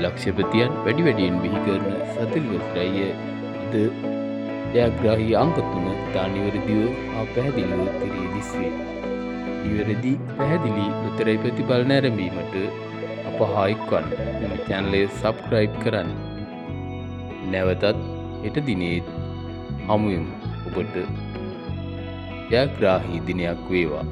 ලක්ෂපතියන් වැඩි වැඩියෙන් බිහි කරන සතිවසරය අද ජයග්‍රාහී අංක 3 ඉතා නිවැරදිව හා පැහැදිලිව තිරී දිස්වේ. නිවැරදි පැහැදිලි උත්තරයි ප්‍රතිඵල නැරඹීමට අප හා එක්වන්න. මෙම චැනලය සබ්ස්ක්‍රයිබ් කරන්න. නැවතත් හෙට දිනේත් හමුවෙමු. ඔබට ජයග්‍රාහී දිනයක් වේවා.